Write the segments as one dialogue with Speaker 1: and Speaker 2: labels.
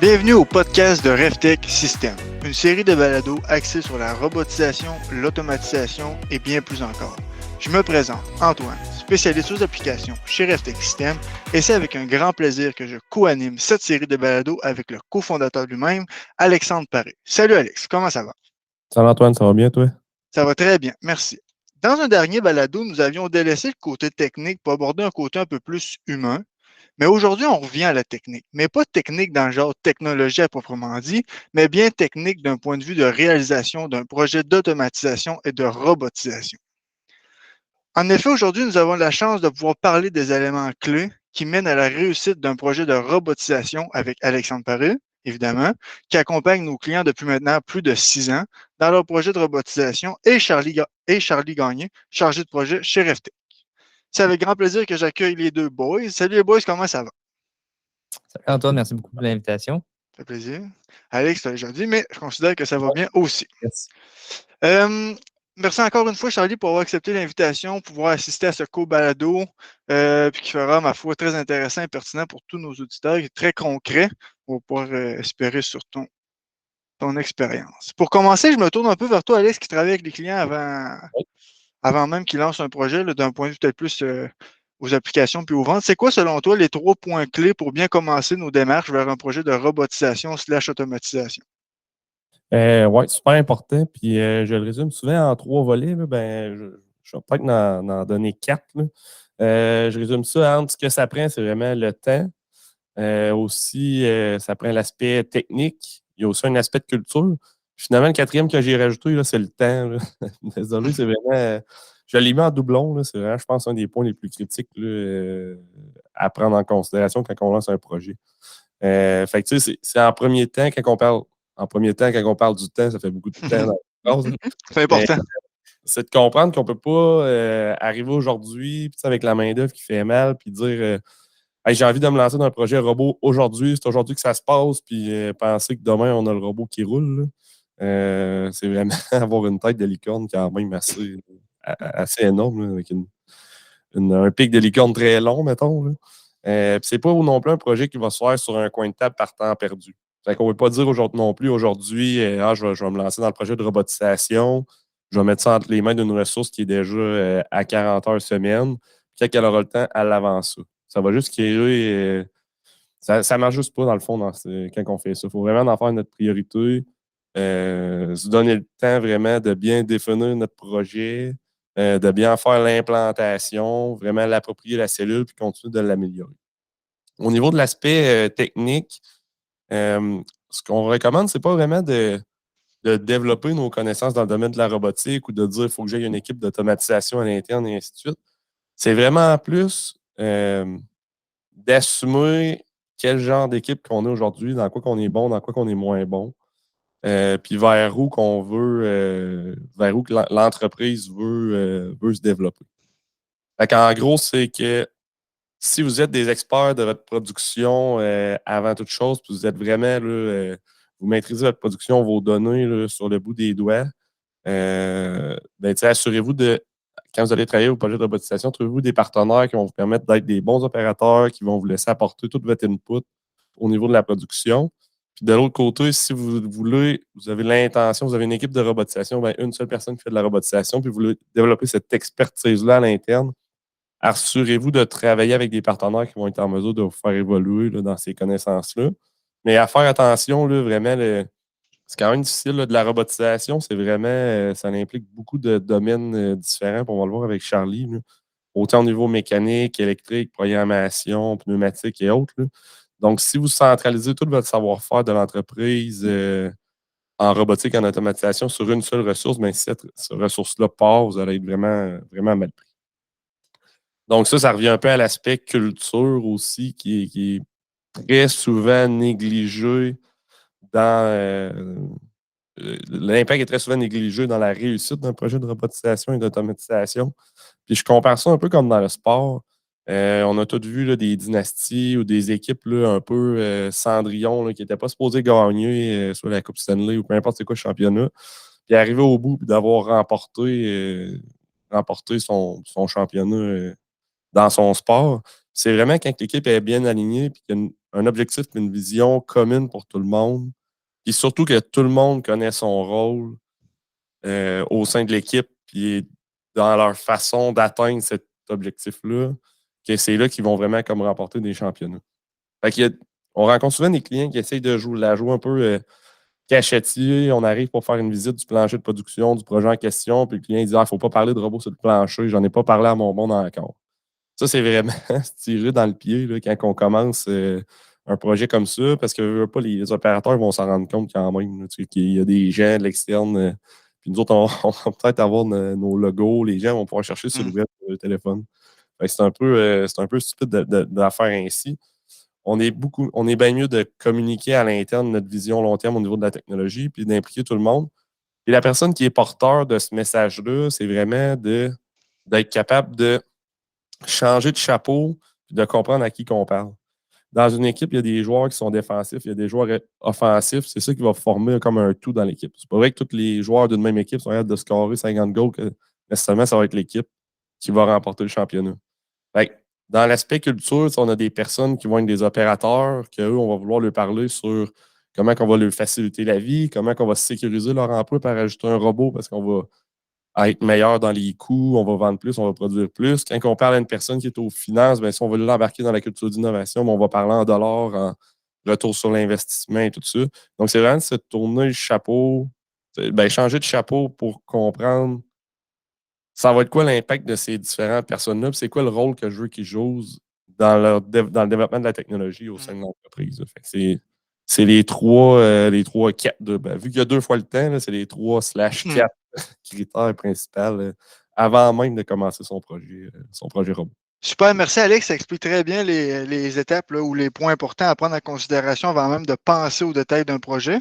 Speaker 1: Bienvenue au podcast de RevTech System, une série de balados axée sur la robotisation, l'automatisation et bien plus encore. Je me présente, Antoine, spécialiste aux applications chez RevTech System, et c'est avec un grand plaisir que je co-anime cette série de balados avec le cofondateur lui-même, Alexandre Paré. Salut Alex, comment ça va?
Speaker 2: Salut Antoine, ça va bien toi?
Speaker 1: Ça va très bien, merci. Dans un dernier balado, nous avions délaissé le côté technique pour aborder un côté un peu plus humain. Mais aujourd'hui, on revient à la technique. Mais pas technique dans le genre technologie à proprement dit, mais bien technique d'un point de vue de réalisation d'un projet d'automatisation et de robotisation. En effet, aujourd'hui, nous avons la chance de pouvoir parler des éléments clés qui mènent à la réussite d'un projet de robotisation avec Alexandre Paré, évidemment, qui accompagne nos clients depuis maintenant plus de 6 ans dans leur projet de robotisation, et Charlie Gagné, chargé de projet chez RFT. C'est avec grand plaisir que j'accueille les deux boys. Salut les boys, comment ça va?
Speaker 3: Salut Antoine, merci beaucoup pour l'invitation.
Speaker 1: Ça fait plaisir. Alex, tu l'as déjà dit, mais je considère que ça va bien aussi.
Speaker 3: Merci.
Speaker 1: Merci encore une fois, Charlie, pour avoir accepté l'invitation, pour pouvoir assister à ce co-balado, puis qui fera, ma foi, très intéressant et pertinent pour tous nos auditeurs, et très concret. On va pouvoir espérer sur ton expérience. Pour commencer, je me tourne un peu vers toi, Alex, qui travaille avec les clients avant même qu'ils lancent un projet, là, d'un point de vue peut-être plus aux applications puis aux ventes. C'est quoi, selon toi, les 3 points clés pour bien commencer nos démarches vers un projet de robotisation/automatisation?
Speaker 2: Oui, super important. Puis je le résume souvent en 3 volets. Là. Je vais peut-être en donner 4. Là. Je résume ça entre ce que ça prend, c'est vraiment le temps. Aussi, ça prend l'aspect technique. Il y a aussi un aspect de culture. Finalement, le quatrième que j'ai rajouté, là, c'est le temps. Là. Désolé, c'est vraiment. Je l'ai mis en doublon. Là. C'est vraiment, je pense, un des points les plus critiques là, à prendre en considération quand on lance un projet. Fait que, tu sais, c'est en premier temps, quand on parle. En premier temps, quand on parle du temps, ça fait beaucoup de temps dans la phrase.
Speaker 1: C'est
Speaker 2: Mais
Speaker 1: important.
Speaker 2: c'est de comprendre qu'on ne peut pas arriver aujourd'hui puis, avec la main-d'œuvre qui fait mal puis dire hey, j'ai envie de me lancer dans un projet robot aujourd'hui, c'est aujourd'hui que ça se passe, puis penser que demain on a le robot qui roule. Là. C'est vraiment avoir une tête de licorne quand même assez énorme, là, avec un pic de licorne très long, mettons. Là. Puis c'est pas non plus un projet qui va se faire sur un coin de table par temps perdu. Fait qu'on ne veut pas dire aujourd'hui non plus, aujourd'hui, je vais me lancer dans le projet de robotisation, je vais mettre ça entre les mains d'une ressource qui est déjà à 40 heures semaine, puis quand elle aura le temps, elle avance ça. Ça va juste créer. Ça ne marche juste pas, dans le fond, quand on fait ça. Il faut vraiment en faire notre priorité. Se donner le temps vraiment de bien définir notre projet, de bien faire l'implantation, vraiment l'approprier la cellule, puis continuer de l'améliorer. Au niveau de l'aspect technique, ce qu'on recommande, c'est pas vraiment de développer nos connaissances dans le domaine de la robotique ou de dire qu'il faut que j'aie une équipe d'automatisation à l'interne et ainsi de suite. C'est vraiment plus d'assumer quel genre d'équipe qu'on est aujourd'hui, dans quoi qu'on est bon, dans quoi qu'on est moins bon, puis vers où qu'on veut, vers où que l'entreprise veut se développer. En gros, c'est que si vous êtes des experts de votre production avant toute chose, puis vous êtes vraiment là, vous maîtrisez votre production, vos données là, sur le bout des doigts, assurez-vous de, quand vous allez travailler au projet de robotisation, trouvez-vous des partenaires qui vont vous permettre d'être des bons opérateurs, qui vont vous laisser apporter tout votre input au niveau de la production. Puis de l'autre côté, si vous voulez, vous avez l'intention, vous avez une équipe de robotisation, une seule personne qui fait de la robotisation, puis vous voulez développer cette expertise-là à l'interne, assurez-vous de travailler avec des partenaires qui vont être en mesure de vous faire évoluer là, dans ces connaissances-là. Mais à faire attention, là, vraiment, c'est quand même difficile, là, de la robotisation. C'est vraiment, ça implique beaucoup de domaines différents. On va le voir avec Charlie. Là. Autant au niveau mécanique, électrique, programmation, pneumatique et autres. Là. Donc, si vous centralisez tout votre savoir-faire de l'entreprise en robotique, en automatisation sur une seule ressource, bien, si cette ressource-là part, vous allez être vraiment, vraiment mal pris. Donc, ça revient un peu à l'aspect culture aussi, qui est très souvent négligé dans. L'impact est très souvent négligé dans la réussite d'un projet de robotisation et d'automatisation. Puis je compare ça un peu comme dans le sport. On a tous vu là, des dynasties ou des équipes là, un peu Cendrillon là, qui n'étaient pas supposées gagner soit la Coupe Stanley ou peu importe c'est quoi le championnat. Puis arriver au bout et d'avoir remporté son championnat dans son sport. C'est vraiment quand l'équipe est bien alignée et qu'il y a un objectif et une vision commune pour tout le monde. Puis surtout que tout le monde connaît son rôle au sein de l'équipe, puis dans leur façon d'atteindre cet objectif-là, que c'est là qu'ils vont vraiment comme remporter des championnats. Fait on rencontre souvent des clients qui essayent de la jouer un peu cachetier. On arrive pour faire une visite du plancher de production, du projet en question, puis le client dit il ne faut pas parler de robots sur le plancher, j'en ai pas parlé à mon monde encore. Ça, c'est vraiment se tirer dans le pied là, quand on commence un projet comme ça, parce que pas, les opérateurs vont s'en rendre compte quand même là, qu'il y a des gens de l'externe. Puis nous autres, on va peut-être avoir nos logos, les gens vont pouvoir chercher sur le web, le téléphone. C'est un peu stupide de la faire ainsi. On est bien mieux de communiquer à l'interne notre vision long terme au niveau de la technologie, puis d'impliquer tout le monde. Et la personne qui est porteur de ce message-là, c'est vraiment d'être capable de changer de chapeau et de comprendre à qui qu'on parle. Dans une équipe, il y a des joueurs qui sont défensifs, il y a des joueurs offensifs. C'est ça qui va former comme un tout dans l'équipe. C'est pas vrai que tous les joueurs d'une même équipe sont capables de scorer 50 goals, que nécessairement, ça va être l'équipe qui va remporter le championnat. Fait que, dans l'aspect culture, on a des personnes qui vont être des opérateurs, qu'eux, on va vouloir leur parler sur comment on va leur faciliter la vie, comment on va sécuriser leur emploi par ajouter un robot parce qu'on va être meilleur dans les coûts, on va vendre plus, on va produire plus. Quand on parle à une personne qui est aux finances, bien, si on veut l'embarquer dans la culture d'innovation, on va parler en dollars, en retour sur l'investissement et tout ça. Donc, c'est vraiment de se tourner le chapeau, changer de chapeau pour comprendre ça va être quoi l'impact de ces différentes personnes-là, c'est quoi le rôle que je veux qu'ils jouent dans dans le développement de la technologie au sein de l'entreprise. C'est les trois, quatre. Vu qu'il y a 2 fois le temps, là, c'est les 3/4 critères principaux avant même de commencer son projet robot.
Speaker 1: Super, merci Alex. Ça explique très bien les étapes là, ou les points importants à prendre en considération avant même de penser aux détails d'un projet.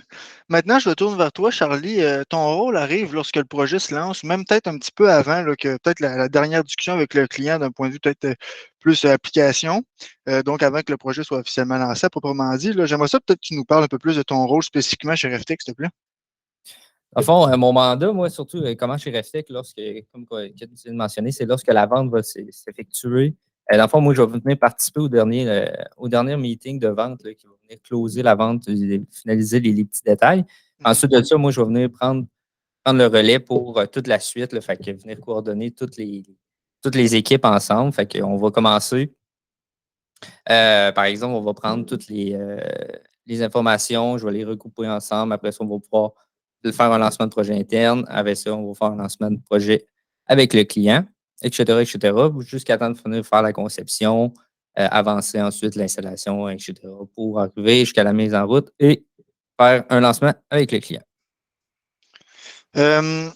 Speaker 1: Maintenant, je me tourne vers toi, Charlie. Ton rôle arrive lorsque le projet se lance, même peut-être un petit peu avant là, que peut-être la dernière discussion avec le client d'un point de vue peut-être plus application. Donc, avant que le projet soit officiellement lancé, à proprement dit. J'aimerais ça peut-être que tu nous parles un peu plus de ton rôle spécifiquement chez Reftech, s'il te plaît.
Speaker 3: Dans le fond, mon mandat, moi, surtout, comment chez Reftech, comme tu viens de mentionner, c'est lorsque la vente va s'effectuer. Dans le fond, moi, je vais venir participer au dernier meeting de vente là, qui va venir closer la vente, finaliser les petits détails. Ensuite de ça, moi, je vais venir prendre le relais pour toute la suite, là, fait que venir coordonner toutes les équipes ensemble. Fait qu'on va commencer. Par exemple, on va prendre toutes les informations, je vais les regrouper ensemble. Après ça, on va pouvoir faire un lancement de projet interne. Avec ça, on va faire un lancement de projet avec le client, etc., jusqu'à temps de finir faire la conception, avancer ensuite l'installation, etc., pour arriver jusqu'à la mise en route et faire un lancement avec le client.
Speaker 1: Quand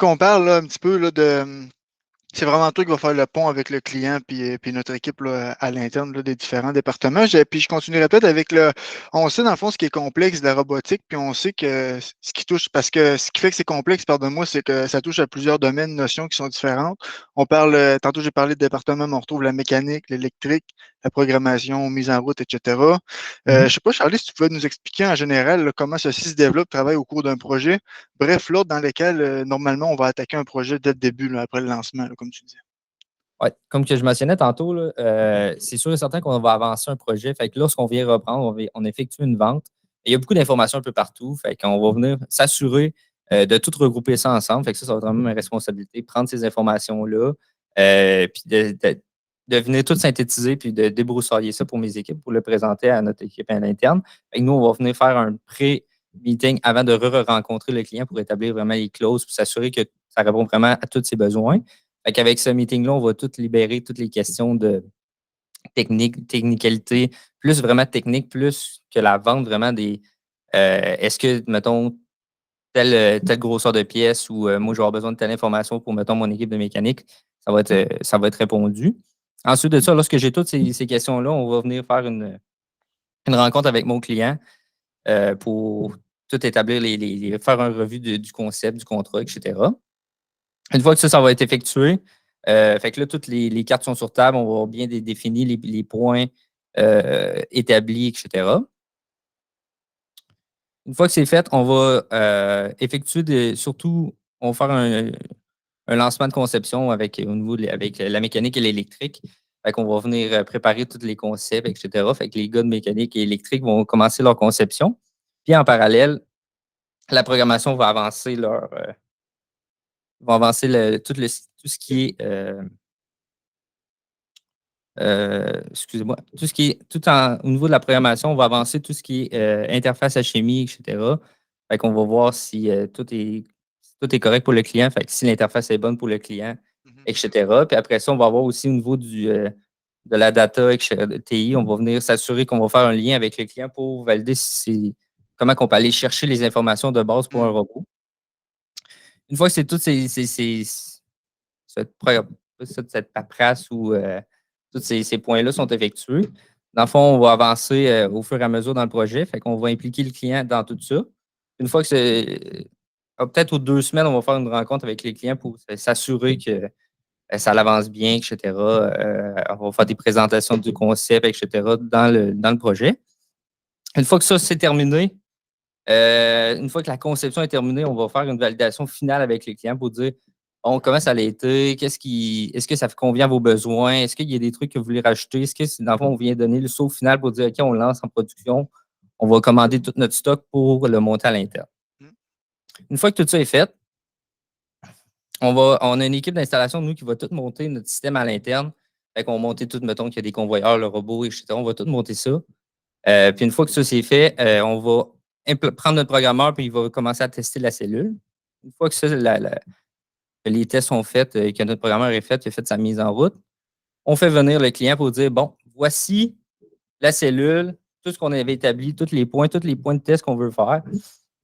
Speaker 1: on parle là, un petit peu là, c'est vraiment toi qui va faire le pont avec le client puis notre équipe là, à l'interne là, des différents départements. Puis je continuerai peut-être avec on sait dans le fond ce qui est complexe de la robotique, puis on sait que ce qui touche, parce que ce qui fait que c'est complexe, pardonne-moi, c'est que ça touche à plusieurs domaines, notions qui sont différentes. On parle, tantôt j'ai parlé de département, mais on retrouve la mécanique, l'électrique, la programmation, mise en route, etc. Je sais pas, Charlie, si tu pouvais nous expliquer en général là, comment ceci se développe, travaille au cours d'un projet. Bref, l'ordre dans lequel normalement on va attaquer un projet dès le début, là, après le lancement, là, comme tu disais.
Speaker 3: Ouais, comme que je mentionnais tantôt, là, c'est sûr et certain qu'on va avancer un projet. Fait que lorsqu'on vient reprendre, on effectue une vente. Il y a beaucoup d'informations un peu partout. Fait qu'on va venir s'assurer de tout regrouper ça ensemble. Fait que ça va être vraiment ma responsabilité, prendre ces informations-là, puis de venir tout synthétiser, puis de débroussailler ça pour mes équipes, pour le présenter à notre équipe à l'interne. Fait que nous, on va venir faire un pré-meeting avant de rencontrer le client pour établir vraiment les clauses, pour s'assurer que ça répond vraiment à tous ses besoins. Fait qu'avec ce meeting-là, on va tout libérer toutes les questions de technicalité, plus vraiment technique, plus que la vente vraiment des. Est-ce que, mettons, telle grosseur de pièce ou moi, je vais avoir besoin de telle information pour, mettons, mon équipe de mécanique, ça va être répondu. Ensuite de ça, lorsque j'ai toutes ces questions-là, on va venir faire une rencontre avec mon client pour tout établir, faire un revue du concept, du contrat, etc. Une fois que ça va être effectué, fait que là, toutes les cartes sont sur table, on va bien définir les points établis, etc. Une fois que c'est fait, on va effectuer surtout, on va faire un lancement de conception avec la mécanique et l'électrique. Fait qu'on va venir préparer tous les concepts, etc. Fait que les gars de mécanique et électrique vont commencer leur conception. Puis en parallèle, la programmation va avancer tout ce qui est excusez-moi, au niveau de la programmation, on va avancer tout ce qui est interface à chimie, etc. Fait qu'on va voir si tout est correct pour le client, fait que si l'interface est bonne pour le client, etc. Puis après ça, on va voir aussi au niveau de la data, TI, on va venir s'assurer qu'on va faire un lien avec le client pour valider comment on peut aller chercher les informations de base pour un robot. Une fois que c'est tout cette paperasse ou tous ces points-là sont effectués, dans le fond, on va avancer au fur et à mesure dans le projet. Fait qu'on va impliquer le client dans tout ça. Une fois que peut-être aux 2 semaines, on va faire une rencontre avec les clients pour s'assurer que ça avance bien, etc. On va faire des présentations du concept, etc. dans le projet. Une fois que ça, c'est terminé, une fois que la conception est terminée, on va faire une validation finale avec les clients pour dire comment ça a été, est-ce que ça convient à vos besoins, est-ce qu'il y a des trucs que vous voulez rajouter, est-ce que dans le fond, on vient donner le saut final pour dire OK, on lance en production, on va commander tout notre stock pour le monter à l'interne. Une fois que tout ça est fait, on a une équipe d'installation, nous, qui va tout monter notre système à l'interne. Fait qu'on va monter tout, mettons qu'il y a des convoyeurs, le robot, etc. On va tout monter ça. Puis une fois que ça c'est fait, on va prendre notre programmeur puis il va commencer à tester la cellule. Une fois que ça, les tests sont faits, que notre programmeur est fait, il a fait sa mise en route, on fait venir le client pour dire bon, voici la cellule, tout ce qu'on avait établi, tous les points de test qu'on veut faire.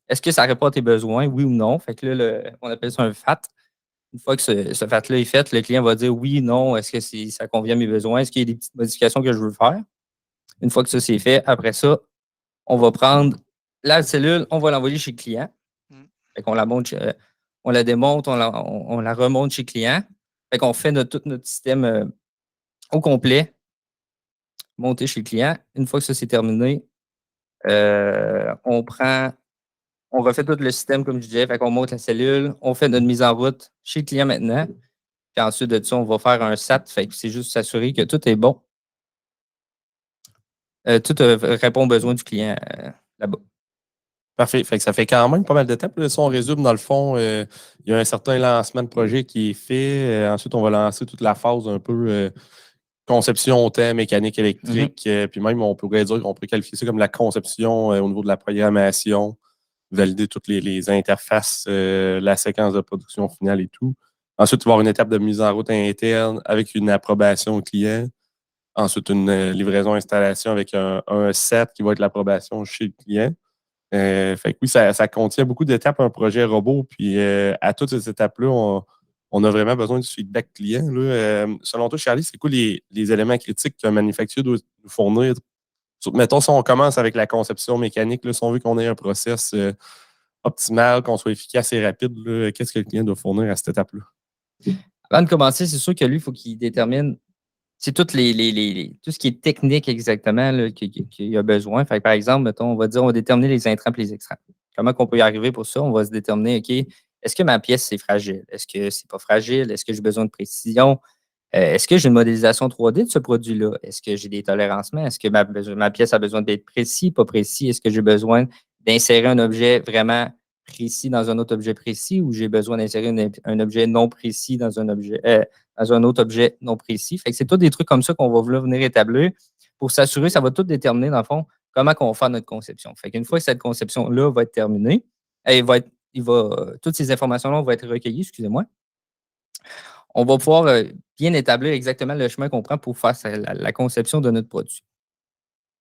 Speaker 3: Est-ce que ça répond à tes besoins, oui ou non? Fait que là, on appelle ça un FAT. Une fois que ce FAT-là est fait, le client va dire oui, non, est-ce que ça convient à mes besoins? Est-ce qu'il y a des petites modifications que je veux faire? Une fois que ça c'est fait, après ça, on va prendre la cellule, on va l'envoyer chez le client. Fait qu'on la monte, on la démonte, on la remonte chez le client. Fait qu'on fait tout notre système au complet, monté chez le client. Une fois que ça c'est terminé, on refait tout le système, comme je disais. Fait qu'on monte la cellule, on fait notre mise en route chez le client maintenant. Puis ensuite de ça, on va faire un SAT. Fait que c'est juste s'assurer que tout est bon. Tout répond aux besoins du client là-bas.
Speaker 2: Parfait. Fait que ça fait quand même pas mal d'étapes. Si on résume, dans le fond, il y a un certain lancement de projet qui est fait. Ensuite, on va lancer toute la phase un peu conception, thème, mécanique électrique. Puis même, on pourrait dire qu'on peut qualifier ça comme la conception au niveau de la programmation, valider toutes les interfaces, la séquence de production finale et tout. Ensuite, il va y avoir une étape de mise en route interne avec une approbation au client. Ensuite, une livraison installation avec un set qui va être l'approbation chez le client. Fait que oui, ça contient beaucoup d'étapes, un projet robot. Puis à toutes ces étapes-là, on a vraiment besoin du feedback client. Là. Selon toi, Charlie, c'est quoi les éléments critiques qu'un manufacturier doit nous fournir? Mettons, si on commence avec la conception mécanique, là, si on veut qu'on ait un process optimal, qu'on soit efficace et rapide, qu'est-ce que le client doit fournir à cette étape-là?
Speaker 3: Avant de commencer, c'est sûr que lui, il faut qu'il détermine. C'est tout ce qui est technique exactement qu'il a besoin. Fait que, par exemple, mettons, on va déterminer les intrants et les extrants. Comment on peut y arriver pour ça? On va se déterminer, OK, est-ce que ma pièce, c'est fragile? Est-ce que c'est pas fragile? Est-ce que j'ai besoin de précision? Est-ce que j'ai une modélisation 3D de ce produit-là? Est-ce que j'ai des tolérancements? Est-ce que ma pièce a besoin d'être précis, pas précis? Est-ce que j'ai besoin d'insérer un objet vraiment précis dans un autre objet précis ou j'ai besoin d'insérer un objet non précis dans un autre objet non précis? Fait que c'est tous des trucs comme ça qu'on va venir établir pour s'assurer, ça va tout déterminer, dans le fond, comment on va faire notre conception. Fait qu'une fois que cette conception-là va être terminée, toutes ces informations-là vont être recueillies, excusez-moi. On va pouvoir bien établir exactement le chemin qu'on prend pour faire la conception de notre produit.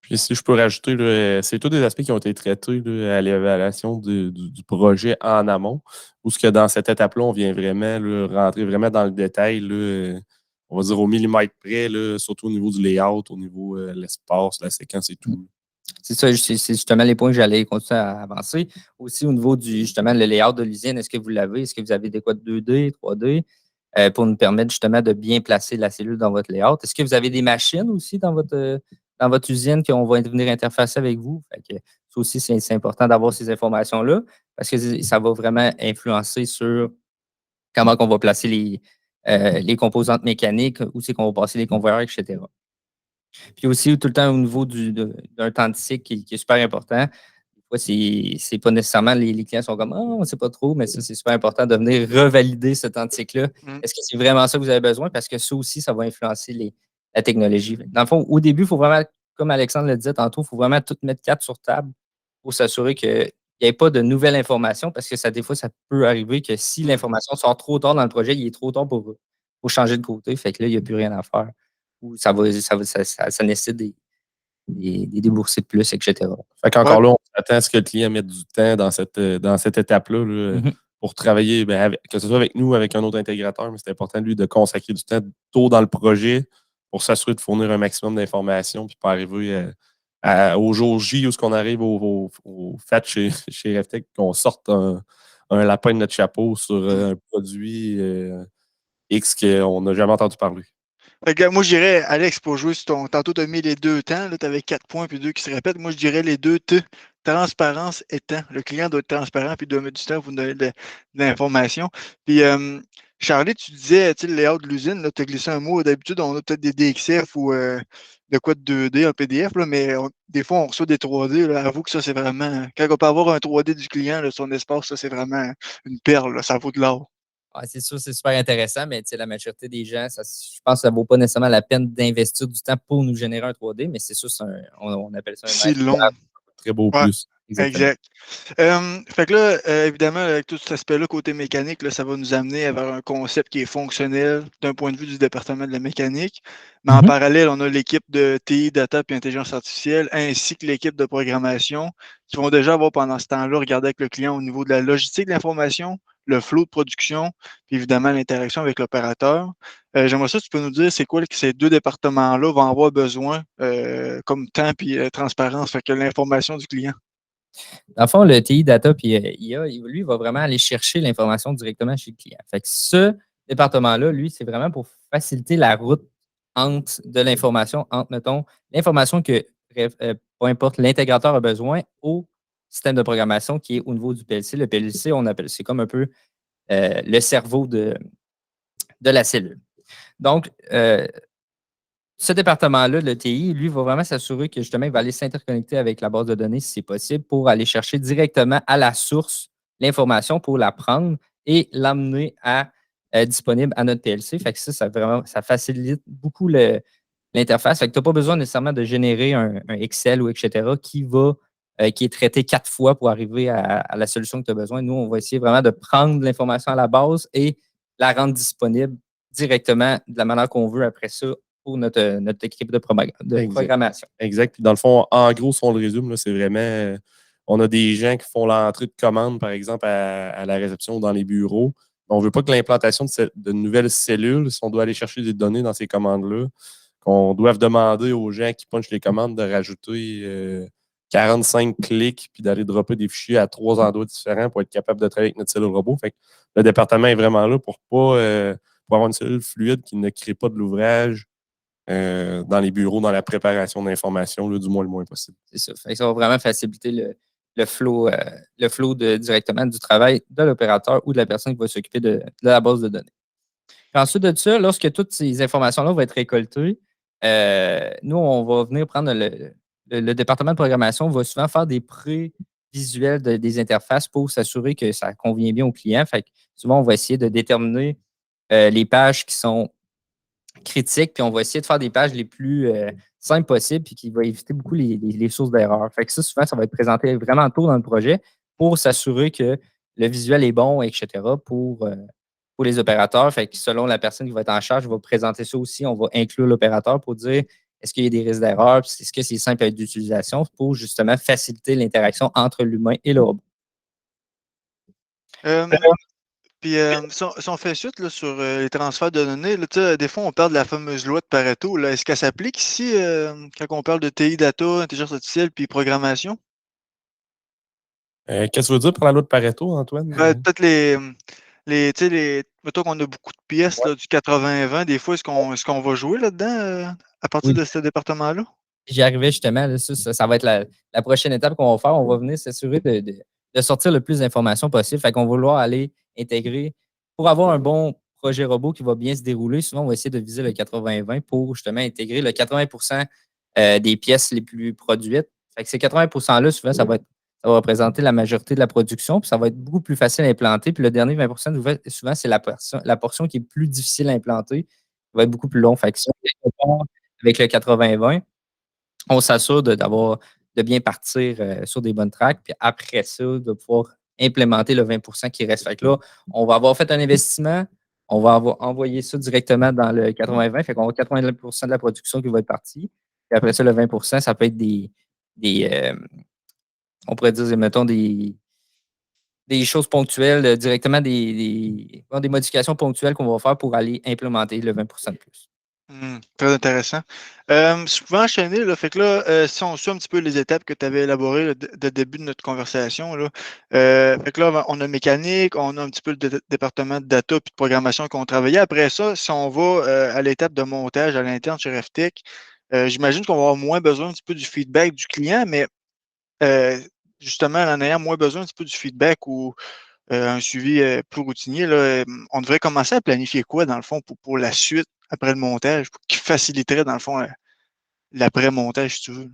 Speaker 2: Puis si je peux rajouter, là, c'est tous des aspects qui ont été traités là, à l'évaluation du projet en amont, où ce que dans cette étape-là, on vient vraiment là, rentrer vraiment dans le détail, là, on va dire au millimètre près, là, surtout au niveau du layout, au niveau de l'espace, la séquence et tout.
Speaker 3: C'est ça, c'est justement les points que j'allais continuer à avancer. Aussi au niveau justement le layout de l'usine, est-ce que vous l'avez? Est-ce que vous avez des quoi de 2D, 3D? Pour nous permettre justement de bien placer la cellule dans votre layout. Est-ce que vous avez des machines aussi dans votre usine qu'on va venir interfacer avec vous? Fait que ça aussi, c'est important d'avoir ces informations-là parce que ça va vraiment influencer sur comment on va placer les composantes mécaniques, où c'est qu'on va passer les convoyeurs, etc. Puis aussi, tout le temps, au niveau d'un temps de cycle qui est super important. Des fois, c'est pas nécessairement les clients sont comme on ne sait pas trop, mais ça, c'est super important de venir revalider ce temps de cycle-là.
Speaker 1: Mm.
Speaker 3: Est-ce que c'est vraiment ça que vous avez besoin? Parce que ça aussi, ça va influencer la technologie. Dans le fond, au début, il faut vraiment, comme Alexandre le disait tantôt, il faut vraiment tout mettre quatre sur table pour s'assurer qu'il n'y ait pas de nouvelles informations parce que des fois, ça peut arriver que si l'information sort trop tard dans le projet, il est trop tard pour changer de côté. Fait que là, il n'y a plus rien à faire. Ou ça nécessite des déboursés de plus, etc.
Speaker 2: Fait qu'encore
Speaker 1: Ouais.
Speaker 2: là, on s'attend à ce que le client mette du temps dans cette étape-là là, pour travailler, que ce soit avec nous ou avec un autre intégrateur, mais c'est important, lui, de consacrer du temps tôt dans le projet pour s'assurer de fournir un maximum d'informations puis pas arriver au jour J où on arrive au FAT chez RefTech, qu'on sorte un lapin de notre chapeau sur un produit X qu'on n'a jamais entendu parler.
Speaker 1: Fait que, moi, je dirais, Alex, pour jouer sur ton. Tantôt, tu as mis les deux temps. Tu avais 4 points puis deux qui se répètent. Moi, je dirais les deux T. Transparence et temps. Le client doit être transparent puis doit mettre du temps pour nous donner de l'information. Puis, Charlie, tu disais, tu sais, le layout de l'usine, tu as glissé un mot. D'habitude, on a peut-être des DXF ou de quoi de 2D, un PDF, là, mais des fois, on reçoit des 3D. Là. Avoue que ça, c'est vraiment. Quand on peut avoir un 3D du client, là, son espace, ça, c'est vraiment une perle. Là. Ça vaut de l'or.
Speaker 3: Ouais, c'est sûr, c'est super intéressant, mais la majorité des gens, je pense que ça ne vaut pas nécessairement la peine d'investir du temps pour nous générer un 3D, mais c'est sûr, on appelle ça un
Speaker 1: Si
Speaker 3: nice
Speaker 1: long.
Speaker 2: Très beau
Speaker 1: Ouais,
Speaker 2: plus.
Speaker 3: Exactement.
Speaker 1: exact. Fait que là, évidemment, avec tout cet aspect-là, côté mécanique, là, ça va nous amener vers un concept qui est fonctionnel d'un point de vue du département de la mécanique. Mais en parallèle, on a l'équipe de TI, data et intelligence artificielle, ainsi que l'équipe de programmation, qui vont déjà avoir pendant ce temps-là regardé avec le client au niveau de la logistique de l'information, le flot de production, puis évidemment l'interaction avec l'opérateur. J'aimerais ça, tu peux nous dire c'est quoi que ces deux départements-là vont avoir besoin comme temps et transparence, fait que l'information du client.
Speaker 3: Dans le fond, le TI Data puis IA, lui, il va vraiment aller chercher l'information directement chez le client. Fait que ce département-là, lui, c'est vraiment pour faciliter la route de l'information, mettons, l'information que, peu importe, l'intégrateur a besoin au système de programmation qui est au niveau du PLC. Le PLC, c'est comme un peu le cerveau de la cellule. Donc, ce département-là, le TI, lui, va vraiment s'assurer que justement, il va aller s'interconnecter avec la base de données si c'est possible pour aller chercher directement à la source l'information pour la prendre et l'amener disponible à notre PLC. Fait que ça facilite beaucoup l'interface. Fait que tu n'as pas besoin nécessairement de générer un Excel ou etc. qui est traité 4 fois pour arriver à la solution que tu as besoin. Nous, on va essayer vraiment de prendre l'information à la base et la rendre disponible directement de la manière qu'on veut après ça pour notre équipe de programmation.
Speaker 2: Exact. Puis dans le fond, en gros, si on le résume, c'est vraiment, on a des gens qui font l'entrée de commandes, par exemple, à la réception dans les bureaux. On ne veut pas que l'implantation de nouvelles cellules, si on doit aller chercher des données dans ces commandes-là, qu'on doive demander aux gens qui punchent les commandes de rajouter 45 clics puis d'aller dropper des fichiers à 3 endroits différents pour être capable de travailler avec notre cellule robot. Fait que le département est vraiment là pour avoir une cellule fluide qui ne crée pas de l'ouvrage dans les bureaux, dans la préparation d'informations, du moins le moins possible.
Speaker 3: C'est ça. Fait que ça va vraiment faciliter le flow directement du travail de l'opérateur ou de la personne qui va s'occuper de la base de données. Puis ensuite de ça, lorsque toutes ces informations-là vont être récoltées, nous, on va venir prendre le département de programmation va souvent faire des prévisuels des interfaces pour s'assurer que ça convient bien au client. Fait que souvent, on va essayer de déterminer les pages qui sont critiques, puis on va essayer de faire des pages les plus simples possibles, puis qui va éviter beaucoup les sources d'erreurs. Fait que ça, souvent, ça va être présenté vraiment tôt dans le projet pour s'assurer que le visuel est bon, etc., pour les opérateurs. Fait que selon la personne qui va être en charge, va présenter ça aussi. On va inclure l'opérateur pour dire est-ce qu'il y a des risques d'erreur, est-ce que c'est simple d'utilisation pour justement faciliter l'interaction entre l'humain et le robot.
Speaker 1: Puis, si on fait suite là, sur les transferts de données, là, des fois, on parle de la fameuse loi de Pareto. Est-ce qu'elle s'applique ici quand on parle de TI, data, intelligence artificielle puis programmation?
Speaker 2: Qu'est-ce que tu veux dire par la loi de Pareto, Antoine?
Speaker 1: Peut-être mettons qu'on a beaucoup de pièces là, du 80-20. Des fois, est-ce qu'on va jouer là-dedans à partir de ce département-là?
Speaker 3: J'y arrivais justement. Là, ça va être la prochaine étape qu'on va faire. On va venir s'assurer de sortir le plus d'informations possible. Fait qu'on va vouloir aller intégrer pour avoir un bon projet robot qui va bien se dérouler, souvent, on va essayer de viser le 80-20 pour justement intégrer le 80% des pièces les plus produites. Fait que ces 80%-là, souvent, ça va représenter la majorité de la production, puis ça va être beaucoup plus facile à implanter. Puis le dernier 20%, souvent, c'est la portion qui est plus difficile à implanter, qui va être beaucoup plus long. Fait que si on avec le 80-20, on s'assure de bien partir sur des bonnes tracks, puis après ça, de pouvoir implémenter le 20% qui reste. Fait que là, on va avoir fait un investissement, on va avoir envoyé ça directement dans le 80-20, fait qu'on va avoir 80% de la production qui va être partie. Puis après ça, le 20%, ça peut être on pourrait dire, mettons, des choses ponctuelles, directement des modifications ponctuelles qu'on va faire pour aller implémenter le 20% de plus.
Speaker 1: Très intéressant. Je pouvais enchaîner, là, fait que là, si on suit un petit peu les étapes que tu avais élaborées là, dès le début de notre conversation, là, fait que là, on a mécanique, on a un petit peu le département de data et de programmation qu'on travaillait. Après ça, si on va à l'étape de montage à l'interne chez RefTech, j'imagine qu'on va avoir moins besoin un petit peu du feedback du client, mais justement, en ayant moins besoin un petit peu du feedback ou un suivi plus routinier, là, on devrait commencer à planifier quoi, dans le fond, pour la suite, après le montage, qui faciliterait, dans le fond, l'après-montage, si tu veux.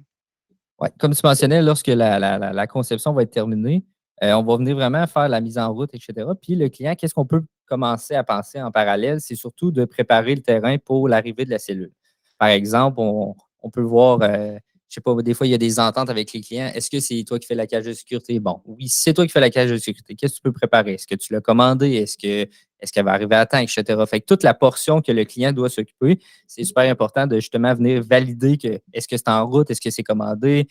Speaker 3: Ouais, comme tu mentionnais, lorsque la conception va être terminée, on va venir vraiment faire la mise en route, etc. Puis le client, qu'est-ce qu'on peut commencer à penser en parallèle? C'est surtout de préparer le terrain pour l'arrivée de la cellule. Par exemple, on peut voir, je sais pas, des fois, il y a des ententes avec les clients. Est-ce que c'est toi qui fais la cage de sécurité? Bon, oui, si c'est toi qui fais la cage de sécurité, qu'est-ce que tu peux préparer? Est-ce que tu l'as commandé? Est-ce qu'elle va arriver à temps, etc. Fait que toute la portion que le client doit s'occuper, c'est super important de justement venir valider que est-ce que c'est en route, est-ce que c'est commandé,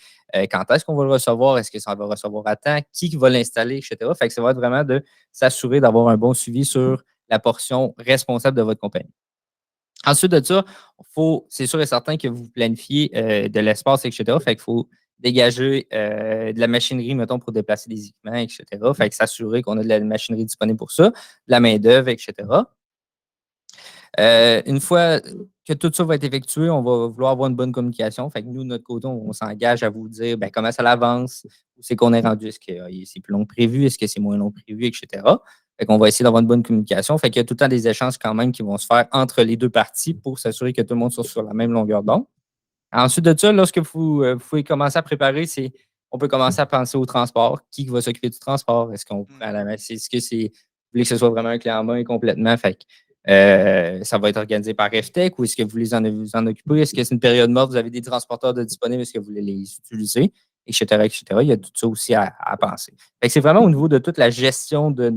Speaker 3: quand est-ce qu'on va le recevoir, est-ce que ça va recevoir à temps, qui va l'installer, etc. Fait que ça va être vraiment de s'assurer d'avoir un bon suivi sur la portion responsable de votre compagnie. Ensuite de ça, c'est sûr et certain que vous planifiez de l'espace, etc. Fait qu'il faut dégager de la machinerie, mettons, pour déplacer des équipements, etc. Fait que s'assurer qu'on a de la machinerie disponible pour ça, de la main-d'œuvre, etc. Une fois que tout ça va être effectué, on va vouloir avoir une bonne communication. Fait que nous, de notre côté, on s'engage à vous dire comment ça avance, où c'est qu'on est rendu, est-ce que c'est plus long que prévu, est-ce que c'est moins long que prévu, etc. Fait qu'on va essayer d'avoir une bonne communication. Fait qu'il y a tout le temps des échanges quand même qui vont se faire entre les deux parties pour s'assurer que tout le monde soit sur la même longueur d'onde. Ensuite de ça, lorsque vous pouvez commencer à préparer, on peut commencer à penser au transport. Qui va s'occuper du transport? Est-ce qu'on prend la main? Est-ce que vous voulez que ce soit vraiment un clé en main complètement? Fait que, ça va être organisé par RefTech ou est-ce que vous voulez vous en occuper? Est-ce que c'est une période morte? Vous avez des transporteurs de disponibles? Est-ce que vous voulez les utiliser? Etc., etc. Il y a tout ça aussi à penser. Fait que c'est vraiment au niveau de toute la gestion de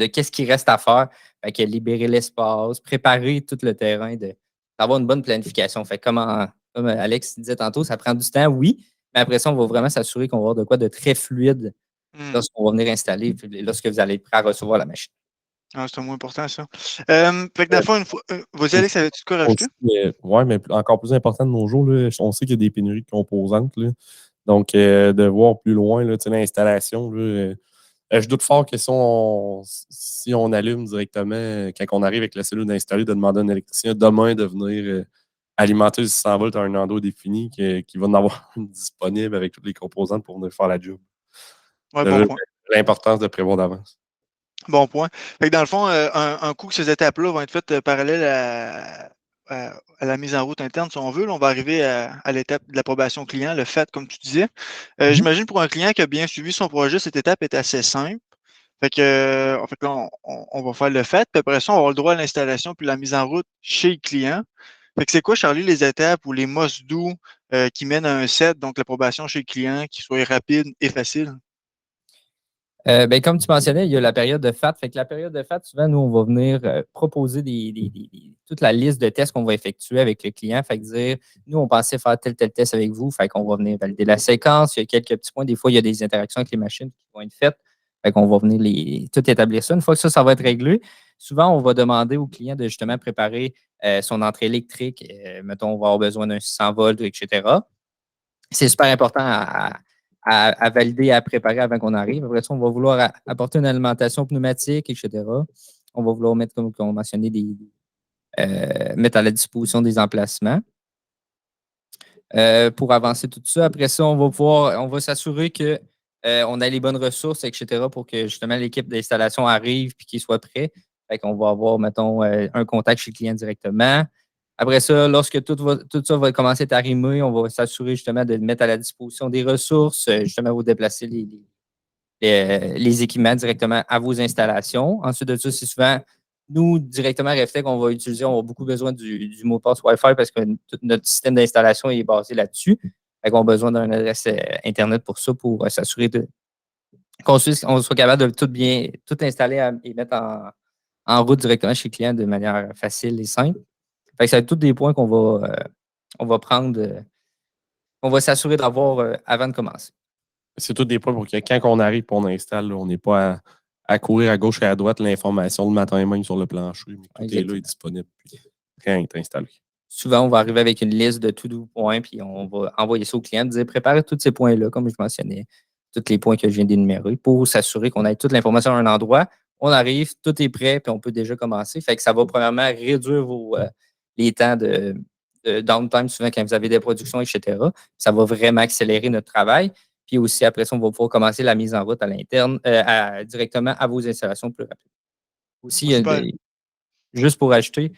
Speaker 3: qu'est-ce qui reste à faire. Fait que libérer l'espace, préparer tout le terrain, d'avoir une bonne planification. Fait que comme Alex disait tantôt, ça prend du temps, oui, mais après ça, on va vraiment s'assurer qu'on va avoir de quoi de très fluide lorsqu'on va venir installer, puis lorsque vous allez être prêt à recevoir la machine.
Speaker 1: Ah, c'est moins important, ça. Fait que dans le fond, vas-y, Alex, avais-tu de quoi rajouter?
Speaker 2: Oui, mais encore plus important de nos jours, là, on sait qu'il y a des pénuries de composantes. Là. Donc, de voir plus loin là, l'installation, je doute fort que si on allume directement, quand on arrive avec la cellule installée, de demander à un électricien demain de venir alimenter le 600 volts à un endroit défini, qu'il va en avoir une disponible avec toutes les composantes pour venir faire la job.
Speaker 1: Ouais, bon point.
Speaker 2: L'importance de prévoir d'avance.
Speaker 1: Bon point. Fait que dans le fond, un coup que ces étapes-là vont être faites parallèles à la mise en route interne, si on veut, là, on va arriver à l'étape de l'approbation client, le fait, comme tu disais. J'imagine pour un client qui a bien suivi son projet, cette étape est assez simple. Fait que, en fait, là, on va faire le fait, puis après ça, on va avoir le droit à l'installation puis la mise en route chez le client. Fait que c'est quoi, Charlie, les étapes ou les must-do qui mènent à un set, donc l'approbation chez le client, qui soit rapide et facile?
Speaker 3: Comme tu mentionnais, il y a la période de FAT. Fait que la période de FAT, souvent, nous, on va venir proposer toute la liste de tests qu'on va effectuer avec le client. Fait que dire, nous, on pensait faire tel test avec vous. Fait qu'on va venir valider la séquence. Il y a quelques petits points. Des fois, il y a des interactions avec les machines qui vont être faites. Fait qu'on va venir tout établir ça. Une fois que ça va être réglé, souvent, on va demander au client de justement préparer son entrée électrique. Mettons, on va avoir besoin d'un 600 volts, etc. C'est super important à valider, à préparer avant qu'on arrive. Après ça, on va vouloir apporter une alimentation pneumatique, etc. On va vouloir mettre, comme on mentionnait, mettre à la disposition des emplacements pour avancer tout ça. Après ça, on va s'assurer qu'on a les bonnes ressources, etc. pour que justement l'équipe d'installation arrive et qu'il soit prêt. Fait qu'on va avoir, mettons, un contact chez le client directement. Après ça, lorsque tout ça va commencer à être arrimé, on va s'assurer justement de mettre à la disposition des ressources, justement, vous déplacer les équipements directement à vos installations. Ensuite de ça, c'est souvent, nous, directement à Reftec, on va beaucoup besoin du mot de passe Wi-Fi parce que tout notre système d'installation est basé là-dessus. Fait qu'on a besoin d'une adresse Internet pour ça, pour s'assurer qu'on soit capable de tout installer et mettre en route directement chez le client de manière facile et simple. Fait que ça va être tous des points on va prendre, on va s'assurer d'avoir avant de commencer.
Speaker 2: C'est tous des points pour que quand on arrive et on installe, là, on n'est pas à courir à gauche et à droite l'information le matin même sur le plancher. Mais tout est là et disponible. Puis rien est installé.
Speaker 3: Souvent, on va arriver avec une liste de to-do points, puis on va envoyer ça au client, dire préparez tous ces points-là, comme je mentionnais, tous les points que je viens d'énumérer, pour s'assurer qu'on ait toute l'information à un endroit. On arrive, tout est prêt, puis on peut déjà commencer. Fait que ça va premièrement réduire les temps de downtime, souvent quand vous avez des productions, etc. Ça va vraiment accélérer notre travail. Puis aussi, après ça, on va pouvoir commencer la mise en route à l'interne, directement à vos installations plus rapidement. Aussi, juste pour ajouter,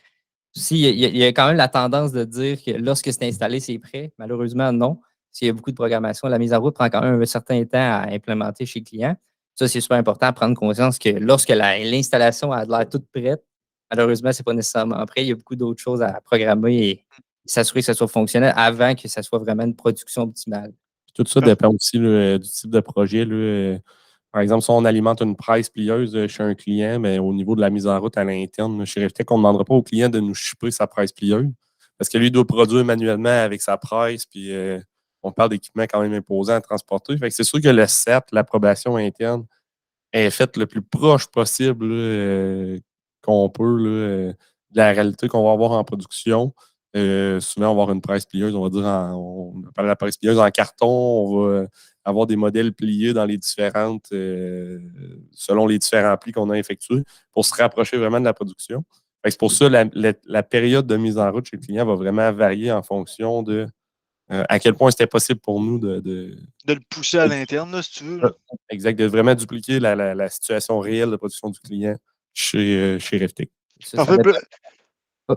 Speaker 3: aussi, il y a quand même la tendance de dire que lorsque c'est installé, c'est prêt. Malheureusement, non. Parce qu'il y a beaucoup de programmation. La mise en route prend quand même un certain temps à implémenter chez le client. Ça, c'est super important à prendre conscience que lorsque l'installation a l'air toute prête, malheureusement, ce n'est pas nécessairement prêt. Il y a beaucoup d'autres choses à programmer et s'assurer que ça soit fonctionnel avant que ça soit vraiment une production optimale.
Speaker 2: Tout ça dépend aussi du type de projet. Par exemple, si on alimente une presse plieuse chez un client, mais au niveau de la mise en route à l'interne, chez Reftec, on ne demandera pas au client de nous shipper sa presse plieuse parce que lui doit produire manuellement avec sa presse, puis on parle d'équipements quand même imposants à transporter. Fait que c'est sûr que le CERT, l'approbation interne, est faite le plus proche possible qu'on peut de la réalité qu'on va avoir en production. Souvent, on va avoir une presse plieuse, on va dire, on parle de la presse plieuse en carton, on va avoir des modèles pliés dans les différentes, selon les différents plis qu'on a effectués pour se rapprocher vraiment de la production. C'est pour ça que la période de mise en route chez le client va vraiment varier en fonction de à quel point c'était possible pour nous
Speaker 1: de le pousser à l'interne, là, si tu veux. Là.
Speaker 2: Exact, de vraiment dupliquer la situation réelle de production du client chez Reftec.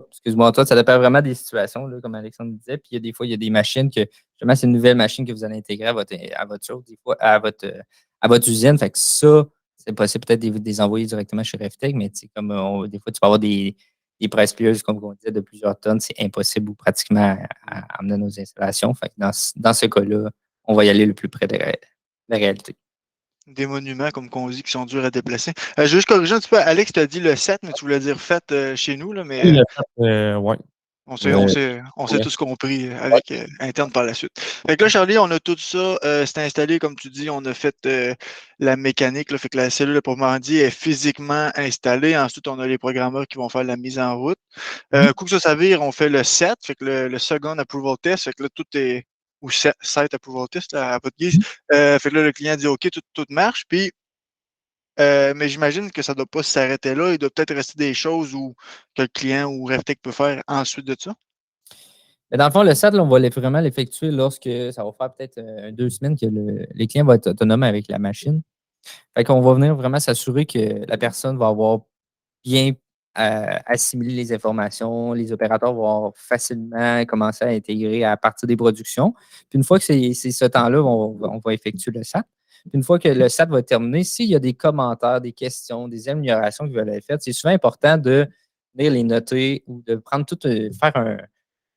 Speaker 3: Excuse-moi, toi, ça dépend vraiment des situations, là, comme Alexandre disait. Puis il y a des fois, il y a des machines que, justement, c'est une nouvelle machine que vous allez intégrer à votre chose, des fois, à votre usine. Fait que ça, c'est possible peut-être de les envoyer directement chez Reftec, mais comme des fois, tu peux avoir des presses plieuses, comme on disait, de plusieurs tonnes. C'est impossible ou pratiquement à amener nos installations. Fait que dans ce cas-là, on va y aller le plus près de la réalité.
Speaker 1: Des monuments, comme qu'on dit, qui sont durs à déplacer. Je vais juste corriger un petit peu. Alex, tu as dit le 7, mais tu voulais dire fête chez nous. Là, mais,
Speaker 2: oui, le 7, oui.
Speaker 1: On s'est tous compris avec interne par la suite. Fait que là, Charlie, on a tout ça. C'est installé, comme tu dis, on a fait la mécanique. Là, fait que la cellule, proprement dit, est physiquement installée. Ensuite, on a les programmeurs qui vont faire la mise en route. Coup que ça vire, on fait le 7, fait que le second approval test. Fait que là, tout est. Ou site approval test là, à votre guise. Fait que là, le client dit OK, tout marche. Puis mais j'imagine que ça ne doit pas s'arrêter là. Il doit peut-être rester des choses que le client ou Reftec peut faire ensuite de ça.
Speaker 3: Mais dans le fond, le SAT, là, on va vraiment l'effectuer lorsque ça va faire peut-être 2 semaines que le client va être autonome avec la machine. Fait qu'on va venir vraiment s'assurer que la personne va avoir bien assimilé les informations, les opérateurs vont avoir facilement commencer à intégrer à partir des productions. Puis une fois que c'est ce temps-là, on va effectuer le SAT. Puis une fois que le SAT va terminer, s'il y a des commentaires, des questions, des améliorations qui veulent être faites, c'est souvent important de venir les noter ou de prendre faire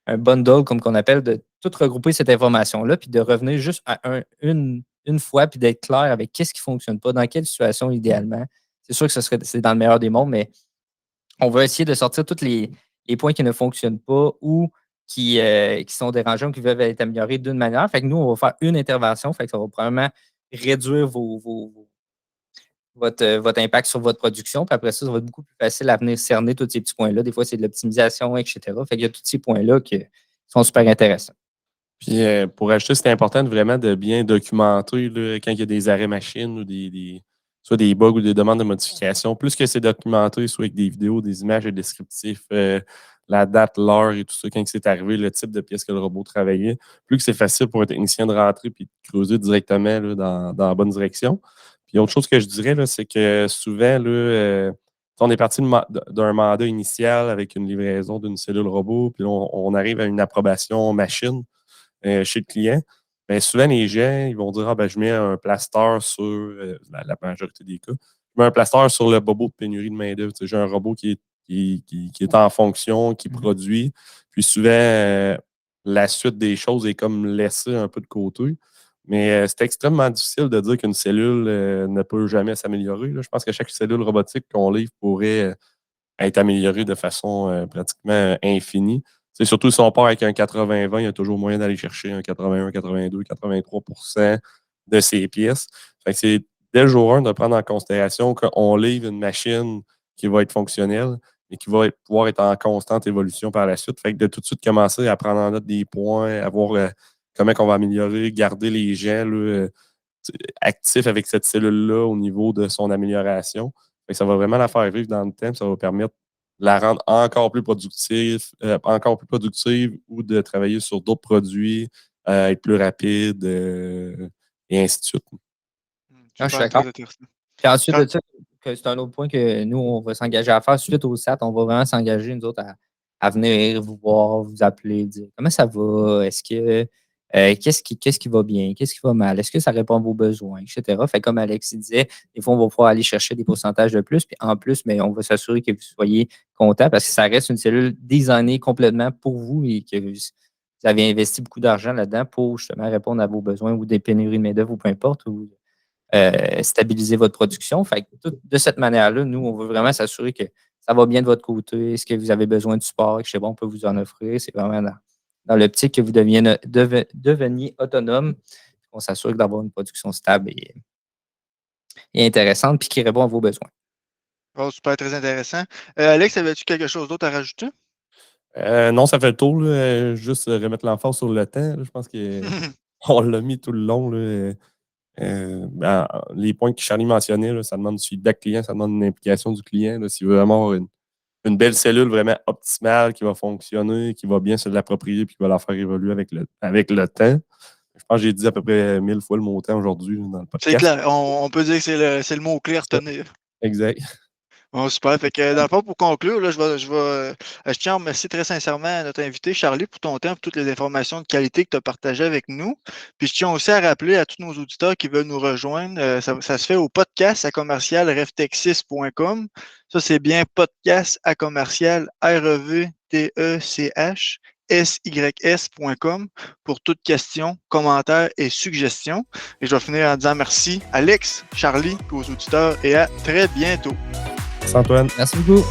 Speaker 3: un bundle, comme qu'on appelle, de tout regrouper cette information-là, puis de revenir juste à une fois, puis d'être clair avec qu'est-ce qui ne fonctionne pas, dans quelle situation idéalement. C'est sûr que c'est dans le meilleur des mondes, mais on va essayer de sortir tous les points qui ne fonctionnent pas ou qui sont dérangeants, qui peuvent être améliorés d'une manière. Fait que nous, on va faire une intervention, fait que ça va probablement réduire votre impact sur votre production. Puis après ça va être beaucoup plus facile à venir cerner tous ces petits points-là. Des fois, c'est de l'optimisation, etc. Fait qu'il y a tous ces points-là qui sont super intéressants.
Speaker 2: Puis pour ajouter, c'est important vraiment de bien documenter là, quand il y a des arrêts machines ou soit des bugs ou des demandes de modification. Plus que c'est documenté, soit avec des vidéos, des images, des descriptifs, la date, l'heure et tout ça, quand c'est arrivé, le type de pièce que le robot travaillait, plus que c'est facile pour un technicien de rentrer et de creuser directement là, dans la bonne direction. Puis autre chose que je dirais, là, c'est que souvent, là, On est parti d'un mandat initial avec une livraison d'une cellule robot, puis là, on arrive à une approbation machine chez le client. Bien, souvent, les gens ils vont dire ah, ben, je mets un plaster sur la majorité des cas. Je mets un plaster sur le bobo de pénurie de main-d'œuvre. J'ai un robot qui est en fonction, qui produit. Puis souvent, la suite des choses est comme laissée un peu de côté. Mais c'est extrêmement difficile de dire qu'une cellule ne peut jamais s'améliorer. Je pense que chaque cellule robotique qu'on livre pourrait être améliorée de façon pratiquement infinie. C'est surtout si on part avec un 80-20, il y a toujours moyen d'aller chercher un 81, 82, 83% de ces pièces. Fait que c'est dès le jour 1 de prendre en considération qu'on livre une machine qui va être fonctionnelle et qui va pouvoir être en constante évolution par la suite. Fait que de tout de suite commencer à prendre en note des points, à voir comment on va améliorer, garder les gens là, actifs avec cette cellule-là au niveau de son amélioration. Fait que ça va vraiment la faire vivre dans le temps, ça va permettre de la rendre encore plus productive ou de travailler sur d'autres produits, être plus rapide et ainsi de suite.
Speaker 3: Je suis d'accord. Puis ensuite de ça, c'est un autre point que nous, on va s'engager à faire. Suite au SAT, on va vraiment s'engager, nous autres, à venir vous voir, vous appeler, dire comment ça va, est-ce que qu'est-ce qui va bien, qu'est-ce qui va mal, est-ce que ça répond à vos besoins, etc. Fait comme Alex disait, des fois, on va pouvoir aller chercher des pourcentages de plus, puis en plus, mais on va s'assurer que vous soyez content parce que ça reste une cellule designée complètement pour vous et que vous avez investi beaucoup d'argent là-dedans pour justement répondre à vos besoins ou des pénuries de main-d'œuvre ou peu importe, ou stabiliser votre production. Fait que de cette manière-là, nous, on veut vraiment s'assurer que ça va bien de votre côté. Est-ce que vous avez besoin de support? Je sais pas, on peut vous en offrir. C'est vraiment dans l'optique que vous deveniez autonome. On s'assure d'avoir une production stable et intéressante puis qui répond à vos besoins.
Speaker 1: Oh, super, très intéressant. Alex, avais-tu quelque chose d'autre à rajouter?
Speaker 2: Non, ça fait le tour. Là, juste remettre l'emphase sur le temps. Là, je pense qu'on l'a mis tout le long. Là, les points que Charlie mentionnait, là, ça demande du feedback client, ça demande une implication du client. S'il veut vraiment avoir une belle cellule vraiment optimale qui va fonctionner, qui va bien se l'approprier et qui va la faire évoluer avec le temps. Je pense que j'ai dit à peu près 1000 fois le mot temps aujourd'hui dans le podcast.
Speaker 1: C'est clair. On peut dire que c'est le mot clé à retenir.
Speaker 2: Exact.
Speaker 1: Bon, super. Fait que dans le fond, pour conclure, là, je tiens à remercier très sincèrement notre invité, Charlie, pour ton temps, pour toutes les informations de qualité que tu as partagées avec nous. Puis je tiens aussi à rappeler à tous nos auditeurs qui veulent nous rejoindre, ça se fait au podcast à commercial revtech6.com. Ça, c'est bien podcast à commercial REVTECH SYS.com pour toutes questions, commentaires et suggestions. Et je vais finir en disant merci Alex, Charlie, aux auditeurs et à très bientôt.
Speaker 2: Merci Antoine.
Speaker 3: Merci beaucoup.